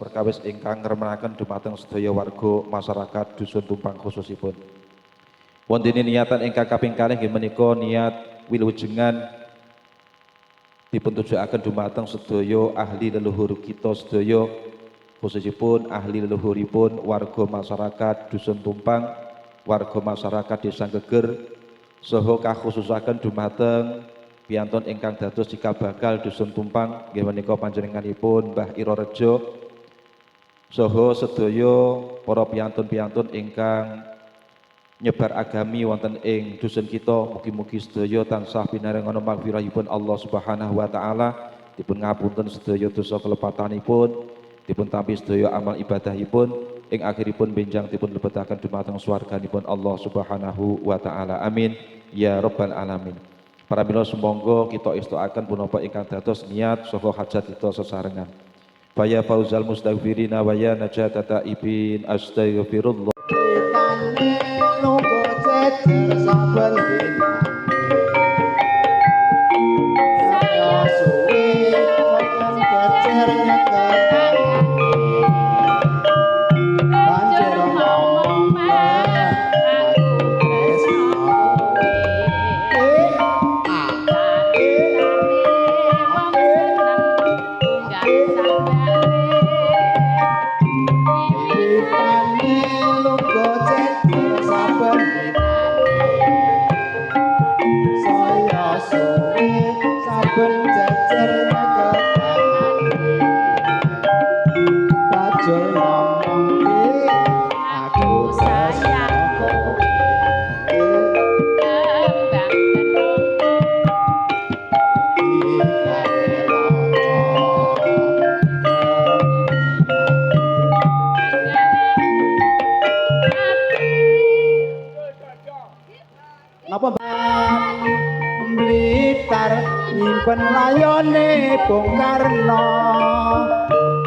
perkawis ingkang ngremanaken dumateng sedaya warga masyarakat dusun Tumpang khususipun. Wonten niatan ingkang kaping kalih inggih menika niat wilujengan dipuntujuaken dumateng sedaya ahli leluhur kita sedaya, khususipun ahli leluhuripun warga masyarakat dusun Tumpang, warga masyarakat Desa Geger, saha kakhususaken dumateng piyantun ingkang dados cikal bakal dusun Tumpang inggih menika panjenenganipun Mbah Ira Rejo saha sedaya para piyantun-piyantun ingkang nyebar agami wonten ing dusun kita. Mugi-mugi sedaya tansah pinaringan magfirahipun Allah Subhanahu wa taala, dipun ngapunten sedaya dosa kelepatanipun, dipun tampi sedaya amal ibadahipun, ing akhiripun benjang dipun lebetaken dumateng swarganipun Allah Subhanahu wa taala. Amin ya rabbal alamin. Para mila sumangga kita istoaken punapa ingkang dados niat saha hajat kita sesarengan. Faya fauzal mustaghfirina wa ya najata taibin astaghfirullah. Nyimpen layone Bung Karno,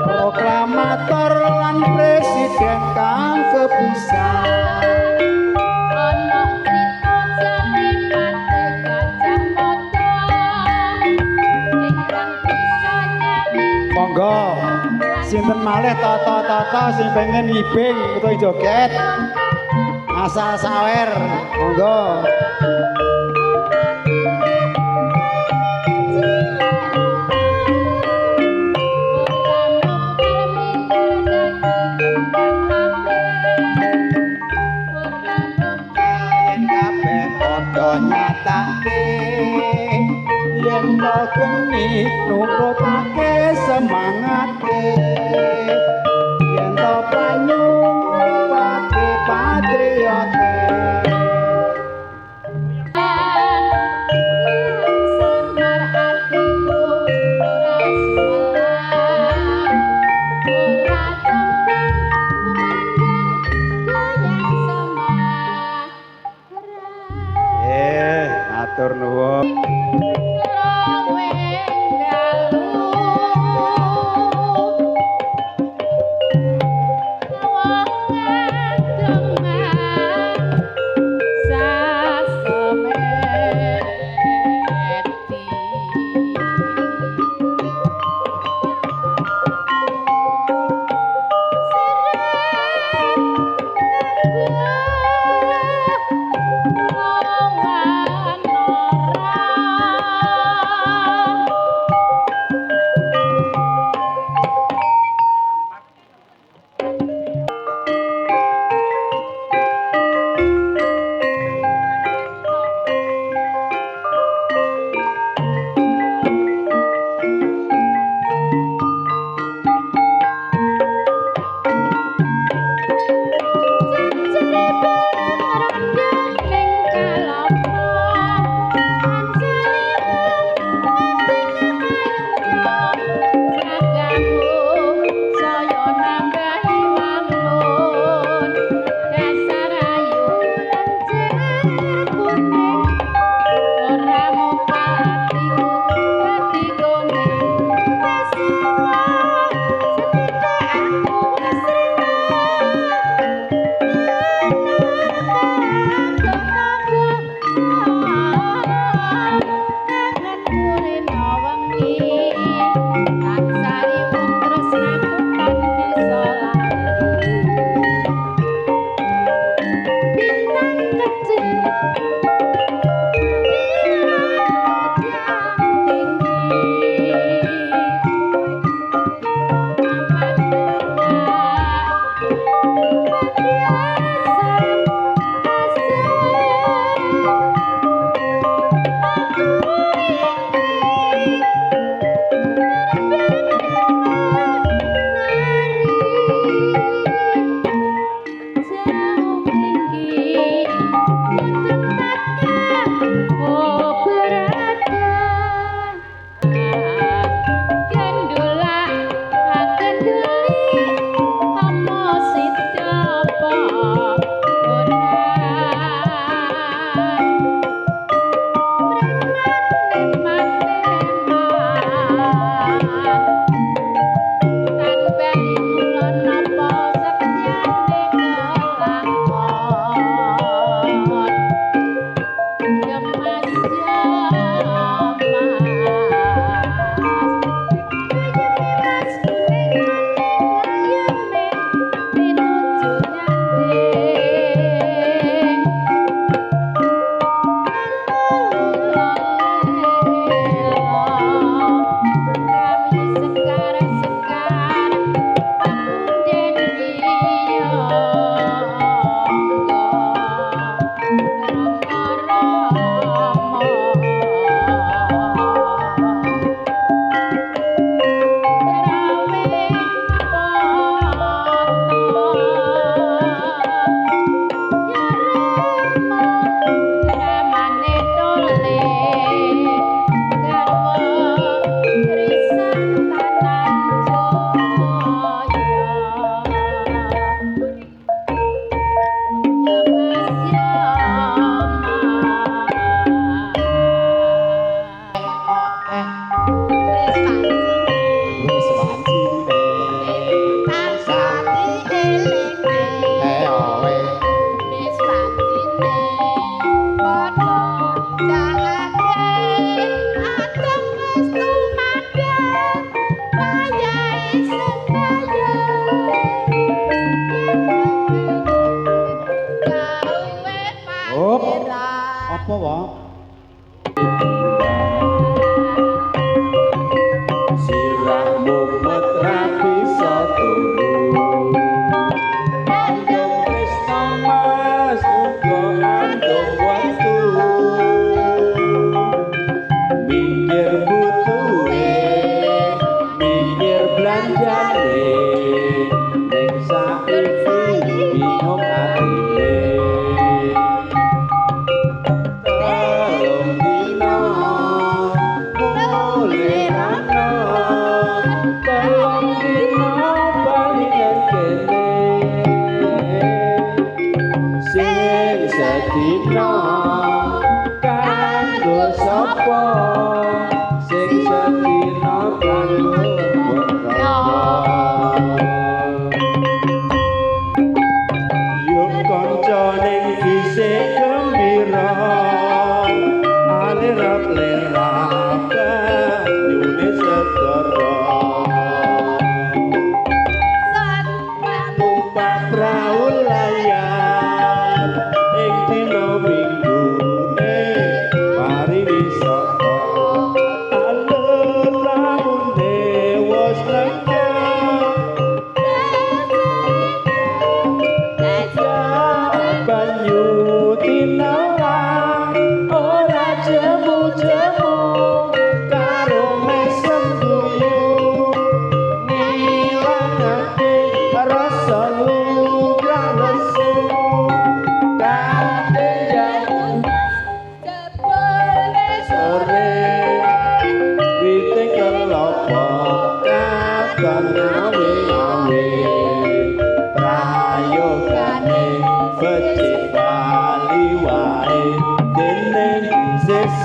proklamator lan presiden kang kepisan. Ana crita saripate Gajah Mada ingkang bisa nyanyi. Monggo sinten malih tata-tata sing pengen ngibing utawa joget asal sawer, monggo. Yen geni nurutake semangate, yen to banyu pake patriote. Samar hatiku ora sumelang, ora cemeng goyang semak. Atur nuwun.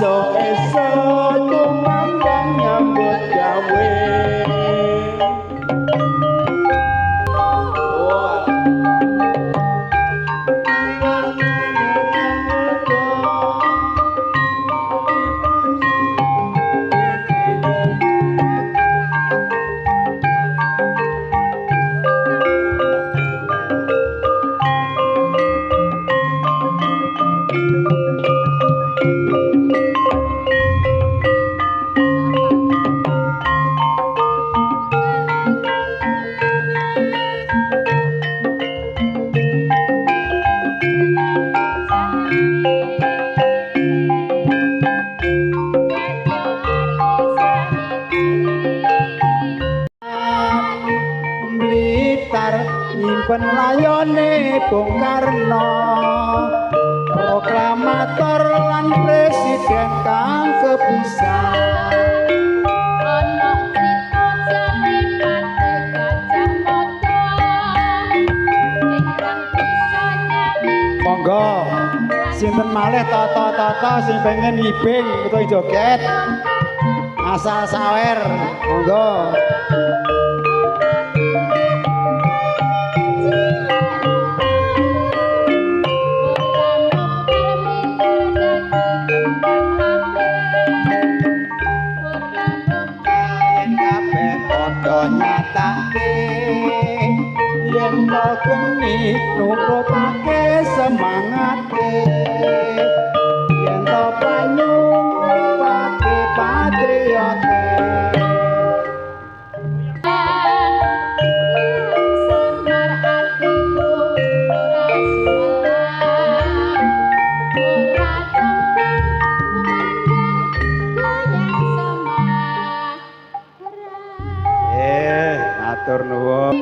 esuk-esuk tumandang nyambut gawe. Blitar nyimpen layone Bung Karno, proklamator lan presiden kang kepisan. Ana crita saripat Gajah Mada ingkang bisa nyanyi Monggo sinten malih tata-tata sing pengen ngibing utawa joget asal sawer monggo. Yen kabeh padha nyatake yen lakoni nurutake semangate yen to panyung pake patriote. Samar atiku ora sumalang ora cemeng goyang semak Atur nuwun.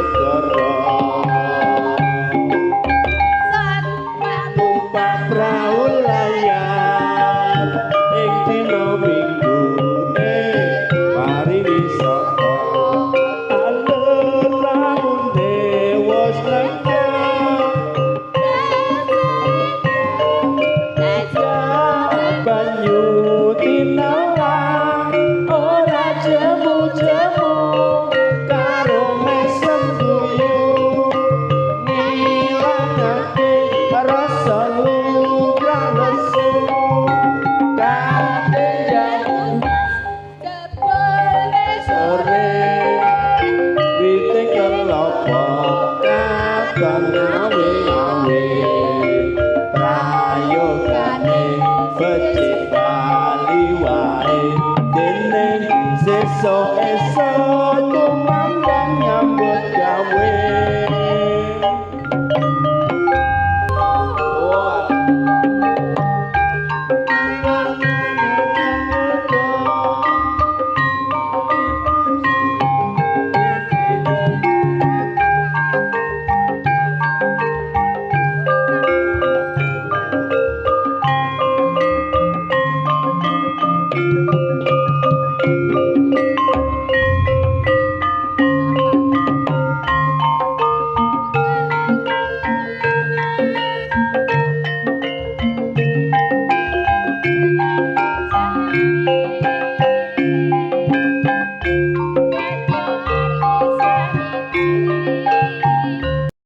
segara